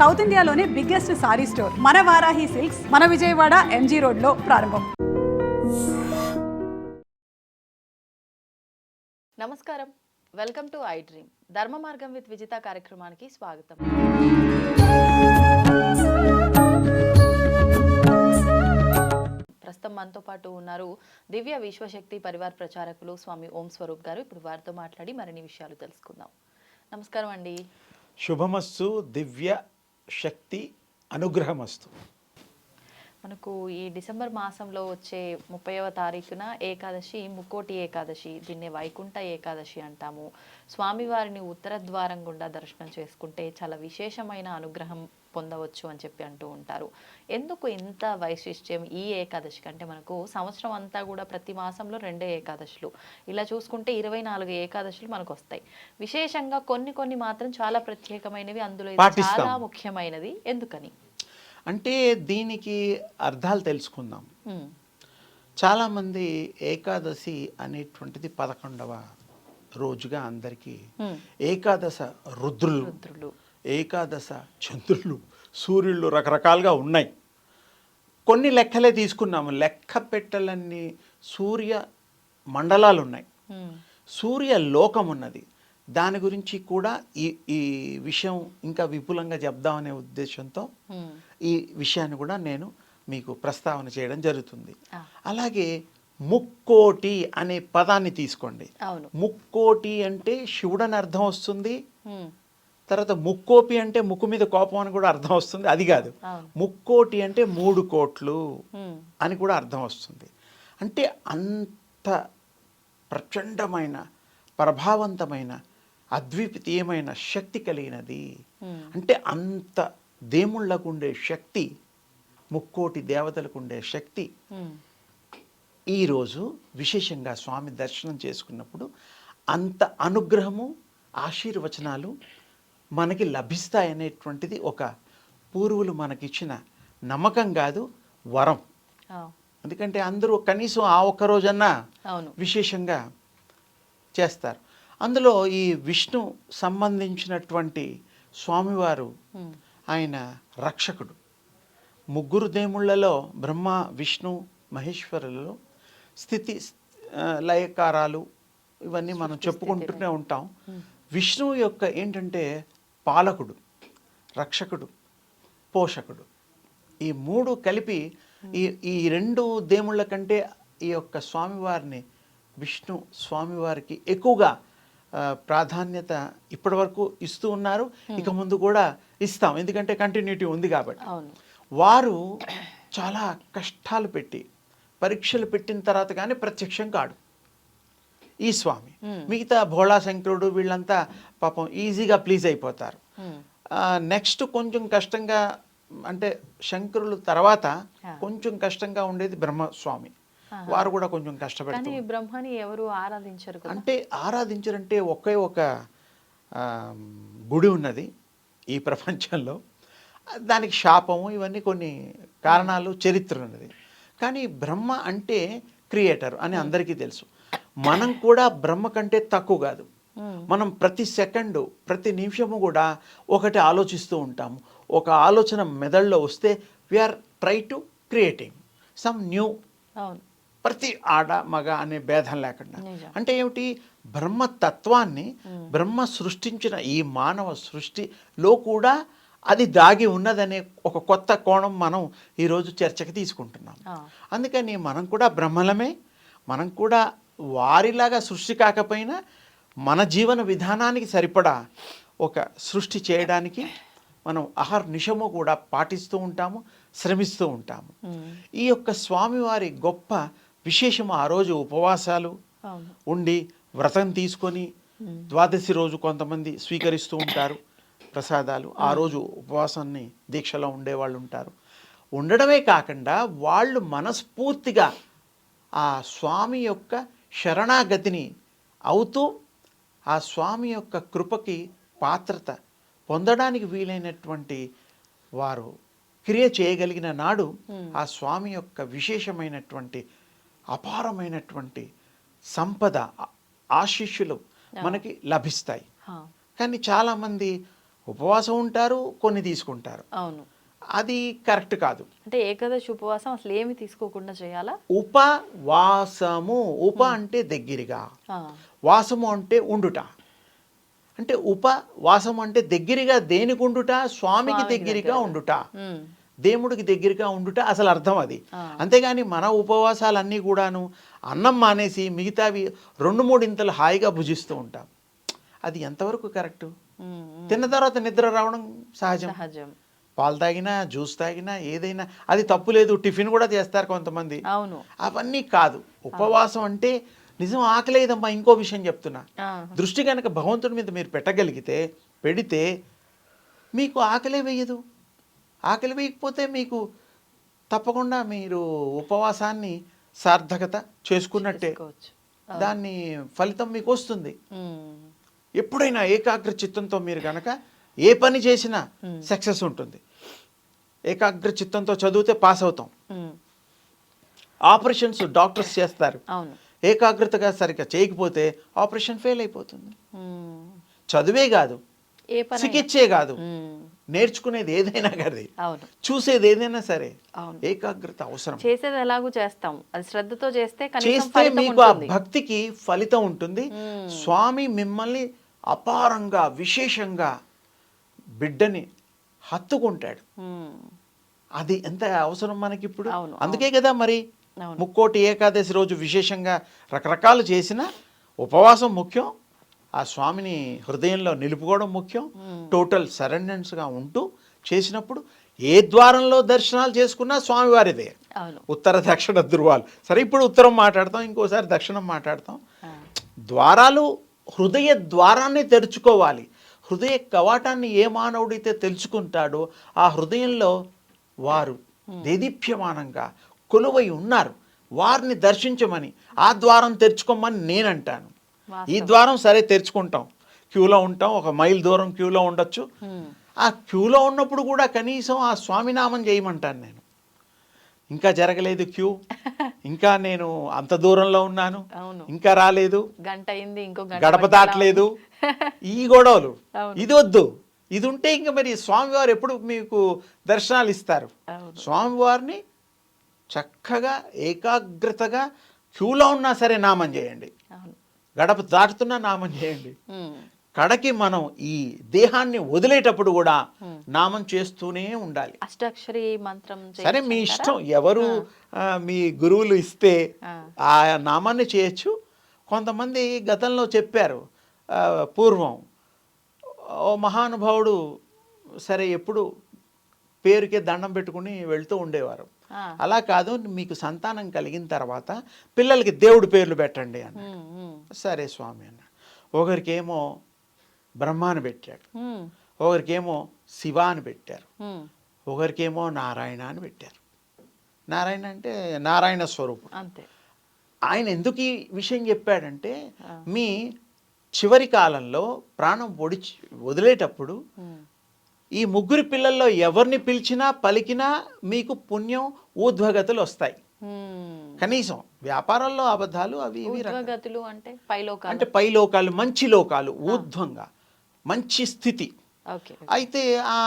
South ఇండియాలోనే biggest sorry store మన Varahi silks మన విజయవాడ ఎంజీ రోడ్ లో ప్రారంభం. నమస్కారం, వెల్కమ్ టు ఐ డ్రీమ్. ధర్మ మార్గం విత్ విజిత కార్యక్రమానికి స్వాగతం. ప్రస్తుతం మనతో పాటు ఉన్నారు దివ్య విశ్వశక్తి పరివార్ ప్రచారకులు స్వామి ఓం స్వరూప్ గారు. ఇప్పుడు వారితో మాట్లాడి మరిన్ని విషయాలు తెలుసుకుందాం. నమస్కారం అండి. శుభమస్తు, దివ్య శక్తి అనుగ్రహమస్తు. మనకు ఈ డిసెంబర్ మాసంలో వచ్చే 30వ తారీఖున ఏకాదశి, ముక్కోటి ఏకాదశి, దీన్ని వైకుంఠ ఏకాదశి అంటాము. స్వామివారిని ఉత్తర ద్వారం గుండా దర్శనం చేసుకుంటే చాలా విశేషమైన అనుగ్రహం పొందవచ్చు అని చెప్పి అంటూ ఉంటారు. ఎందుకు ఇంత వైశిష్ట్యం ఈ ఏకాదశికి? అంటే మనకు సంవత్సరం అంతా కూడా ప్రతి మాసంలో 2 ఏకాదశులు, ఇలా చూసుకుంటే 24 ఏకాదశులు మనకు వస్తాయి. విశేషంగా కొన్ని మాత్రం చాలా ప్రత్యేకమైనవి, అందులో ఇది చాలా ముఖ్యమైనది. ఎందుకని అంటే దీనికి అర్థాలు తెలుసుకుందాం. చాలామంది ఏకాదశి అనేటువంటిది 11వ రోజుగా అందరికీ, ఏకాదశ రుద్రులు, ఏకాదశ చంద్రులు, సూర్యుళ్ళు రకరకాలుగా ఉన్నాయి. కొన్ని లెక్కలే తీసుకున్నాము. లెక్క పెట్టలన్నీ సూర్య మండలాలు ఉన్నాయి, సూర్య లోకం ఉన్నది. దాని గురించి కూడా ఈ విషయం ఇంకా విపులంగా చెప్దామనే ఉద్దేశంతో ఈ విషయాన్ని కూడా నేను మీకు ప్రస్తావన చేయడం జరుగుతుంది. అలాగే ముక్కోటి అనే పదాన్ని తీసుకోండి. ముక్కోటి అంటే శివుడని అర్థం వస్తుంది. తర్వాత ముక్కోపి అంటే ముక్కు మీద కోపం అని కూడా అర్థం వస్తుంది. అది కాదు, ముక్కోటి అంటే 3 కోట్లు అని కూడా అర్థం వస్తుంది. అంటే అంత ప్రచండమైన, ప్రభావవంతమైన, అద్వితీయమైన శక్తి కలిగినది. అంటే అంత దేవుళ్ళకు ఉండే శక్తి, ముక్కోటి దేవతలకు ఉండే శక్తి ఈరోజు విశేషంగా స్వామి దర్శనం చేసుకున్నప్పుడు అంత అనుగ్రహము, ఆశీర్వచనాలు మనకి లభిస్తాయనేటువంటిది ఒక పూర్వులు మనకిచ్చిన నమ్మకం కాదు, వరం. ఎందుకంటే అందరూ కనీసం ఆ ఒక్క రోజన్నా విశేషంగా చేస్తారు. అందులో ఈ విష్ణు సంబంధించినటువంటి స్వామివారు ఆయన రక్షకుడు. 3 దేవుళ్ళలో బ్రహ్మ, విష్ణు, మహేశ్వరులలో స్థితి లయకారాలు ఇవన్నీ మనం చెప్పుకుంటూనే ఉంటాం. విష్ణువు యొక్క ఏంటంటే పాలకుడు, రక్షకుడు, పోషకుడు. ఈ 3 కలిపి ఈ 2 దేవుళ్ళ కంటే ఈ యొక్క స్వామివారిని, విష్ణు స్వామివారికి ఎక్కువగా ప్రాధాన్యత ఇప్పటి వరకు ఇస్తూ ఉన్నారు. ఇక ముందు కూడా ఇస్తాం, ఎందుకంటే కంటిన్యూటీ ఉంది కాబట్టి. వారు చాలా కష్టాలు పెట్టి, పరీక్షలు పెట్టిన తర్వాత కానీ ప్రత్యక్షం కాడు ఈ స్వామి. మిగతా భోళా శంకరుడు వీళ్ళంతా పాపం ఈజీగా ప్లీజ్ అయిపోతారు. నెక్స్ట్ కొంచెం కష్టంగా, అంటే శంకరులు తర్వాత కొంచెం కష్టంగా ఉండేది బ్రహ్మస్వామి. వారు కూడా కొంచెం కష్టపడతారు. బ్రహ్మని ఎవరు ఆరాధించరు. అంటే ఆరాధించరంటే ఒకే ఒక గుడి ఉన్నది ఈ ప్రపంచంలో. దానికి శాపము, ఇవన్నీ కొన్ని కారణాలు, చరిత్ర ఉన్నది. కానీ బ్రహ్మ అంటే క్రియేటర్ అని అందరికీ తెలుసు. మనం కూడా బ్రహ్మ కంటే తక్కువ కాదు. మనం ప్రతి సెకండు, ప్రతి నిమిషము కూడా ఒకటి ఆలోచిస్తూ ఉంటాము. ఒక ఆలోచన మెదడులో వస్తే we are try to creating some new, ప్రతి ఆడ మగ అనే భేదం లేకుండా. అంటే ఏమిటి? బ్రహ్మతత్వాన్ని, బ్రహ్మ సృష్టించిన ఈ మానవ సృష్టిలో కూడా అది దాగి ఉన్నదనే ఒక కొత్త కోణం మనం ఈరోజు చర్చకి తీసుకుంటున్నాం. అందుకని మనం కూడా బ్రహ్మలమే. మనం కూడా వారిలాగా సృష్టి కాకపోయినా మన జీవన విధానానికి సరిపడా ఒక సృష్టి చేయడానికి మనం అహర్నిశము కూడా పాటిస్తూ ఉంటాము, శ్రమిస్తూ ఉంటాము. ఈ యొక్క స్వామివారి గొప్ప విశేషము, ఆ రోజు ఉపవాసాలు ఉండి వ్రతం తీసుకొని, ద్వాదశి రోజు కొంతమంది స్వీకరిస్తూ ఉంటారు ప్రసాదాలు. ఆ రోజు ఉపవాసాన్ని దీక్షలో ఉండేవాళ్ళు ఉంటారు. ఉండడమే కాకుండా వాళ్ళు మనస్ఫూర్తిగా ఆ స్వామి యొక్క శరణాగతిని అవుతూ, ఆ స్వామి యొక్క కృపకి పాత్రత పొందడానికి వీలైనటువంటి వారు క్రియ చేయగలిగిన నాడు ఆ స్వామి యొక్క విశేషమైనటువంటి, అపారమైనటువంటి సంపద, ఆశీస్సులు మనకి లభిస్తాయి. కానీ చాలామంది ఉపవాసం ఉంటారు, కొన్ని తీసుకుంటారు. అవును. అది కరెక్ట్ కాదు. అంటే ఏకాదశి ఉపవాసం అసలు ఏమి తీసుకోకుండా చేయాలా? ఉపవాసము, అంటే దగ్గరగా, ఆ, వాసము అంటే ఉండుట. అంటే ఉపవాసము అంటే దగ్గరగా దేనికి ఉండుట? స్వామికి దగ్గరగా ఉండుట, ఉమ్, దేవుడికి దగ్గరగా ఉండుట అసలు అర్థం అది. ఆ. అంతేగాని మన ఉపవాసాలన్నీ కూడాను అన్నం మానేసి మిగతావి 2-3 ఇంతలు హాయిగా భుజిస్తూ ఉంటాం. అది ఎంతవరకు కరెక్టు? తిన్న తర్వాత నిద్ర రావడం సహజం. సహజం. పాలు తాగినా, జ్యూస్ తాగినా, ఏదైనా అది తప్పు లేదు. టిఫిన్ కూడా చేస్తారు కొంతమంది. అవును. అవన్నీ కాదు. ఉపవాసం అంటే నిజం ఆకలేదమ్మా. ఇంకో విషయం చెప్తున్నా, ఆ, దృష్టి కనుక భగవంతుడి మీద మీరు పెట్టగలిగితే, పెడితే మీకు ఆకలే వేయదు. ఆకలి వేయకపోతే మీకు తప్పకుండా మీరు ఉపవాసాన్ని సార్థకత చేసుకున్నట్టే. చేసుకోవచ్చు. దాన్ని ఫలితం మీకు వస్తుంది. ఉమ్, ఎప్పుడైనా ఏకాగ్ర చిత్తంతో మీరు గనక ఏ పని చేసినా సక్సెస్ ఉంటుంది. ఏకాగ్ర చిత్తంతో చదివితే పాస్ అవుతాం. ఉమ్, ఆపరేషన్స్ డాక్టర్స్ చేస్తారు. అవును. ఏకాగ్రతగా సరిగ్గా చేయకపోతే ఆపరేషన్ ఫెయిల్ అయిపోతుంది. ఉమ్, చదువే కాదు, ఏ పని? చికిత్సే కాదు, ఉమ్, నేర్చుకునేది ఏదైనా కానీ, అవును. చూసేది ఏదైనా సరే అవును. ఏకాగ్రత అవసరం. చేసేది ఎలాగూ చేస్తాం, అది శ్రద్ధతో చేస్తే కనీసం చేస్తే ఫలితం మీకు ఆ ఉంటుంది. భక్తికి ఫలితం ఉంటుంది. స్వామి మిమ్మల్ని అపారంగా, విశేషంగా బిడ్డని హత్తుకుంటాడు. ఉమ్, అది ఎంత అవసరం మనకి ఇప్పుడు. అవును, అందుకే కదా మరి అవును. ముక్కోటి ఏకాదశి రోజు విశేషంగా రకరకాలు చేసిన ఉపవాసం ముఖ్యం. ఆ స్వామిని హృదయంలో నిలుపుకోవడం ముఖ్యం. టోటల్ సరెండెన్స్గా ఉంటూ చేసినప్పుడు ఏ ద్వారంలో దర్శనాలు చేసుకున్నా స్వామివారిదే. అవును. ఉత్తర దక్షిణ ధృవాలు. సరే, ఇప్పుడు ఉత్తరం మాట్లాడతాం, ఇంకోసారి దక్షిణం మాట్లాడతాం. ఆ, ద్వారాలు, హృదయ ద్వారాన్ని తెరుచుకోవాలి. హృదయ కవాటాన్ని ఏ మానవుడైతే తెలుసుకుంటాడో ఆ హృదయంలో వారు దేదీప్యమానంగా కొలువై ఉన్నారు. వారిని దర్శించమని, ఆ ద్వారం తెరుచుకోమని నేనంటాను. ఈ ద్వారం సరే తెరుచుకుంటాం, క్యూలో ఉంటాం, 1 మైల్ దూరం క్యూలో ఉండొచ్చు. ఆ క్యూలో ఉన్నప్పుడు కూడా కనీసం ఆ స్వామినామం చేయమంటాను నేను. ఇంకా జరగలేదు క్యూ, ఇంకా నేను అంత దూరంలో ఉన్నాను, అవును. ఇంకా రాలేదు, గంట అయింది, ఇంకో గంట గడప పట్టేలా దాటలేదు, ఉంది. ఈ గొడవలు. అవును. ఇది వద్దు. ఇది ఉంటే ఇంకా మరి స్వామివారు ఎప్పుడు మీకు దర్శనాలు ఇస్తారు? అవును. స్వామివారిని చక్కగా ఏకాగ్రతగా క్యూలో ఉన్నా సరే నామం చేయండి, అవును. గడప దాటుతున్నా నామం చేయండి. ఉమ్, కడకి మనం ఈ దేహాన్ని వదిలేటప్పుడు కూడా నామం చేస్తూనే ఉండాలి. అష్టాక్షరి మంత్రం సరే, మీ చేయొచ్చంటారా? ఇష్టం. ఎవరు మీ గురువులు ఇస్తే ఆ. ఆ నామాన్ని చేయొచ్చు. కొంతమంది గతంలో చెప్పారు, పూర్వం ఓ మహానుభావుడు సరే ఎప్పుడు పేరుకే దండం పెట్టుకుని వెళ్తూ ఉండేవారు. ఆ. అలా కాదు, మీకు సంతానం కలిగిన తర్వాత పిల్లలకి దేవుడి పేర్లు పెట్టండి అన్న. ఉమ్, ఉమ్, సరే స్వామి అన్న. ఒకరికేమో బ్రహ్మ అని పెట్టాడు, ఉమ్, ఒకరికేమో శివ అని పెట్టారు, ఉమ్, ఒకరికేమో నారాయణ అని పెట్టారు. నారాయణ అంటే నారాయణ స్వరూపం. అంతే. ఆయన ఎందుకు ఈ విషయం చెప్పాడంటే, మీ చివరి కాలంలో ప్రాణం వదిలేటప్పుడు ఉమ్, ఈ 3 పిల్లల్లో ఎవరిని పిలిచినా పలికినా మీకు పుణ్యం, ఊర్ధ్వగతులు వస్తాయి. ఉమ్. కనీసం వ్యాపారంలో అబద్ధాలు అవి ఇవి ఊర్ధ్వగతులు అంటే పైలోకాలు. అంటే పై లోకాలు, మంచి లోకాలు, ఊర్ధ్వంగా మంచి స్థితి. ఓకే. అయితే ఆ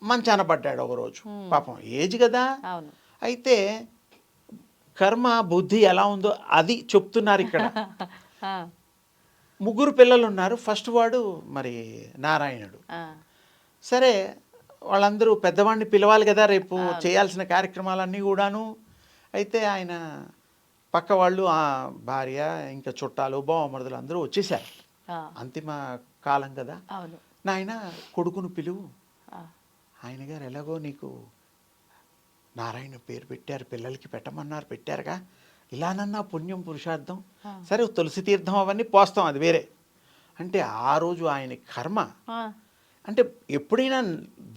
మంచాన పడ్డాడు ఒకరోజు. పాపం ఏజ్ కదా. అవును. అయితే కర్మ బుద్ధి ఎలా ఉందో అది చెప్తున్నారు ఇక్కడ. ఆ, 3 పిల్లలు ఉన్నారు. ఫస్ట్ వాడు మరి నారాయణుడు. ఆ, సరే, వాళ్ళందరూ పెద్దవాడిని పిలవాలి కదా రేపు చేయాల్సిన కార్యక్రమాలన్నీ కూడాను. అయితే ఆయన పక్క వాళ్ళు, ఆ భార్య, ఇంకా చుట్టాలు, బావమరుదులు అందరూ వచ్చేసారు. ఆ, అంతిమ కాలం కదా. అవును. నాయన కొడుకును పిలువు, ఆ, ఆయన గారు ఎలాగో నీకు నారాయణ పేరు పెట్టారు, పిల్లలకి పెట్టమన్నారు, పెట్టారుగా, ఇలానన్నా పుణ్యం పురుషార్థం. సరే, తులసి తీర్థం అవన్నీ పోస్తాం, అది వేరే. అంటే ఆ రోజు ఆయన కర్మ ఆ, అంటే ఎప్పుడైనా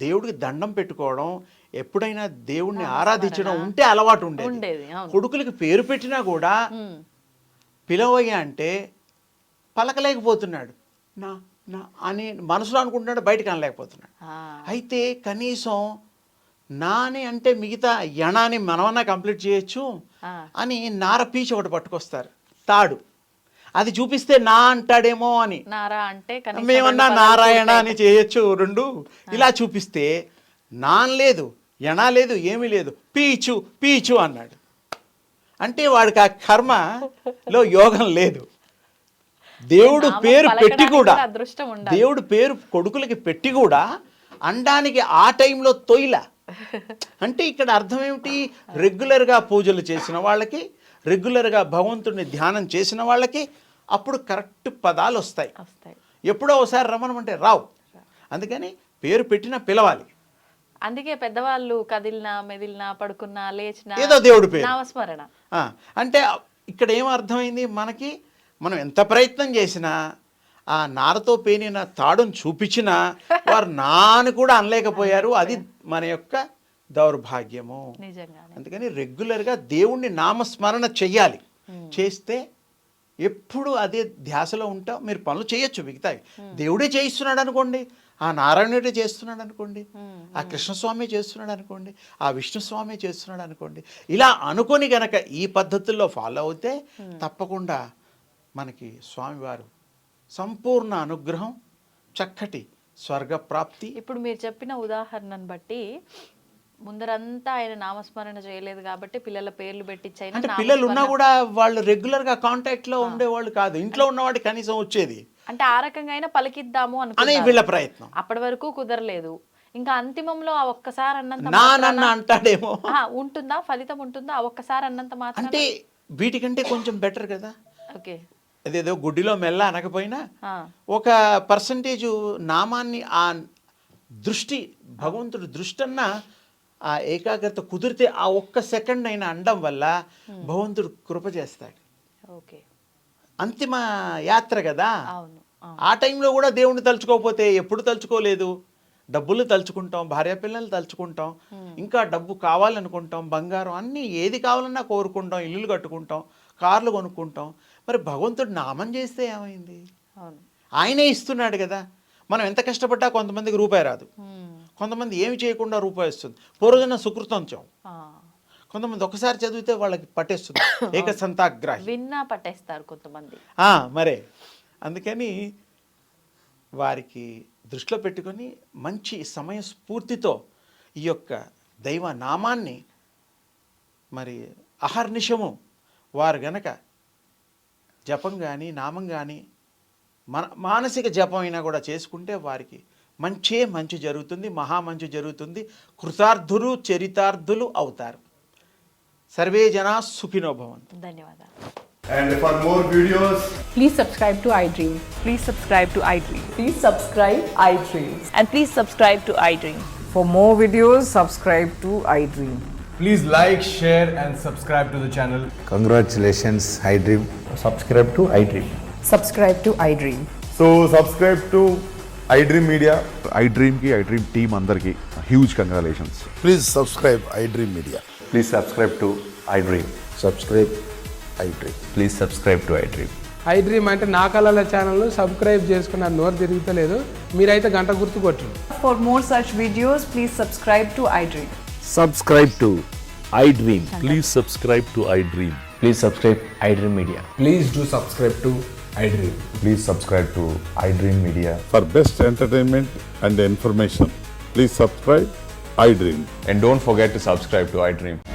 దేవుడికి దండం పెట్టుకోవడం, ఎప్పుడైనా దేవుణ్ణి ఆరాధించడం ఉంటే అలవాటు ఉండేది. ఉండేది. అవును. కొడుకులకి పేరు పెట్టినా కూడా ఉమ్, పిలవయ్య అంటే పలకలేకపోతున్నాడు. నా నా అని మనసులో అనుకుంటున్నాడు, బయటకు అనలేకపోతున్నాడు. ఆ, అయితే కనీసం నాని అంటే మిగతా యణాన్ని మనమన్నా కంప్లీట్ చేయొచ్చు ఆ, అని నార పీచు ఒకటి పట్టుకొస్తారు, తాడు. అది చూపిస్తే నా అంటాడేమో అని. నారా అంటే కనీసం మేమన్నా రెండు పదాలు నారాయణ పూర్తయి- అని చేయొచ్చు రెండు. ఇలా చూపిస్తే నాన్ లేదు, ఎనా లేదు, ఏమీ లేదు, పీచు పీచు అన్నాడు. అంటే వాడికి ఆ కర్మలో యోగం లేదు. దేవుడు నామం పేరు పెట్టి పలకడానికి కూడా, కూడా అదృష్టం ఉండాలి. దేవుడు పేరు కొడుకులకి పెట్టి కూడా అనడానికి ఆ టైంలో తొయిల. అంటే ఇక్కడ అర్థం ఏమిటి? రెగ్యులర్గా పూజలు చేసిన వాళ్ళకి, రెగ్యులర్గా భగవంతుడిని ధ్యానం చేసిన వాళ్ళకి అప్పుడు కరెక్ట్ పదాలు వస్తాయి. వస్తాయి. ఎప్పుడో ఒకసారి రమ్మనమంటే రావు. అందుకని పేరు పెట్టినా పిలవాలి. అందుకే పెద్దవాళ్ళు కదిలినా మెదిలినా పడుకున్నా లేచినా ఏదో దేవుడి పేరు. నామస్మరణ. అంటే ఇక్కడ ఏం అర్థమైంది మనకి? మనం ఎంత ప్రయత్నం చేసినా ఆ నారతో పేనిన తాడును చూపించినా వారు నాని కూడా అనలేకపోయారు. అది మన యొక్క దౌర్భాగ్యము. నిజంగానే. అందుకని రెగ్యులర్గా దేవుణ్ణి నామస్మరణ చెయ్యాలి. చేస్తే ఎప్పుడు అదే ధ్యాసలో ఉంటాం. మీరు పనులు చేయొచ్చు మిగతావి. దేవుడే చేయిస్తున్నాడు అనుకోండి, ఆ నారాయణుడే చేస్తున్నాడు అనుకోండి, ఆ కృష్ణస్వామి చేస్తున్నాడు అనుకోండి, ఆ విష్ణుస్వామి చేస్తున్నాడు అనుకోండి. ఇలా అనుకొని గనక ఈ పద్ధతుల్లో ఫాలో అవుతే తప్పకుండా మనకి స్వామివారు సంపూర్ణ అనుగ్రహం, చక్కటి స్వర్గప్రాప్తి. ఇప్పుడు మీరు చెప్పిన ఉదాహరణను బట్టి ముందరంతా ఆయన నామస్మరణ చేయలేదు కాబట్టి పిల్లల పేర్లు పెట్టించైనా అంటే పిల్లలు ఉన్నా కూడా వాళ్ళు రెగ్యులర్గా కాంటాక్ట్లో ఉండేవాళ్ళు కాదు. ఇంట్లో ఉన్నవాడి కనీసం వచ్చేది అంటే ఆ రకంగా అయినా పలికిద్దాము అనే అనుకున్నారు. వీళ్ళ ప్రయత్నం. అప్పటి వరకు కుదరలేదు. ఇంకా అంతిమంలో ఆ ఒక్కసారి అన్నంత నా మాత్రాన- నన్ను అంటాడేమో. ఉంటుందా ఫలితం ఉంటుందా? ఆ ఒక్కసారి అన్నంత మాత్రం. అంటే వీటికంటే కొంచెం బెటర్ కదా. ఓకే. అదేదో గుడ్డిలో మెల్ల అనకపోయినా ఆ, ఒక పర్సంటేజు నామాన్ని ఆ దృష్టి, భగవంతుడి దృష్టి అన్న ఆ ఏకాగ్రత కుదిరితే ఆ ఒక్క సెకండ్ అయినా అండం వల్ల భగవంతుడు కృప చేస్తాడు. ఓకే. అంతిమ యాత్ర కదా. అవును. ఆ టైంలో కూడా దేవుణ్ణి తలుచుకోకపోతే ఎప్పుడు తలుచుకోలేదు. డబ్బులు తలుచుకుంటాం, భార్య పిల్లలు తలుచుకుంటాం, ఇంకా డబ్బు కావాలనుకుంటాం, బంగారం అన్నీ ఏది కావాలన్నా కోరుకుంటాం, ఇల్లులు కట్టుకుంటాం, కార్లు కొనుక్కుంటాం. మరి భగవంతుడు నామం చేస్తే ఏమైంది? అవును. ఆయనే ఇస్తున్నాడు కదా. మనం ఎంత కష్టపడ్డా కొంతమందికి రూపాయి రాదు, కొంతమంది ఏమి చేయకుండా రూపాయి వస్తుంది. పూర్వజన సుకృతంచం. కొంతమంది ఒకసారి చదివితే వాళ్ళకి పట్టేస్తుంది. ఏకసంతాగ్రాహి. విన్నా పట్టేస్తారు కొంతమంది. మరే అందుకని వారికి దృష్టిలో పెట్టుకొని మంచి సమయస్ఫూర్తితో ఈ యొక్క దైవ నామాన్ని మరి అహర్నిశము వారు గనక జపం కానీ నామం కానీ మానసిక జపం అయినా కూడా చేసుకుంటే వారికి మంచి జరుగుతుంది, మహామంచి జరుగుతుంది. కృతార్థులు చరితార్థులు అవుతారు. సర్వే జనా సుఖినో భవంతు. ధన్యవాదాలు. And for more videos, Please subscribe to iDream. Please subscribe to iDream. Please subscribe iDream. and please subscribe to iDream. For more videos, subscribe to iDream. please like, share, and subscribe to the channel. Congratulations, iDream. subscribe to iDream. Subscribe to iDream. So subscribe to iDream Media. iDream ki iDream team andarki huge congratulations. Please subscribe iDream Media. Please subscribe to iDream. Subscribe iDream. Please subscribe to iDream. iDream అంటే నా కళల ఛానల్ను subscribe చేసుకున్న నోరు తిరుగుతలేదు. మీరైతే గంట గుర్తు కొట్టండి. For more such videos, please subscribe to iDream. Subscribe to iDream. Please subscribe to iDream. Please subscribe iDream Media. Please do subscribe to iDream. Please subscribe to iDream Media. For best entertainment and information, please subscribe iDream. And don't forget to subscribe to iDream.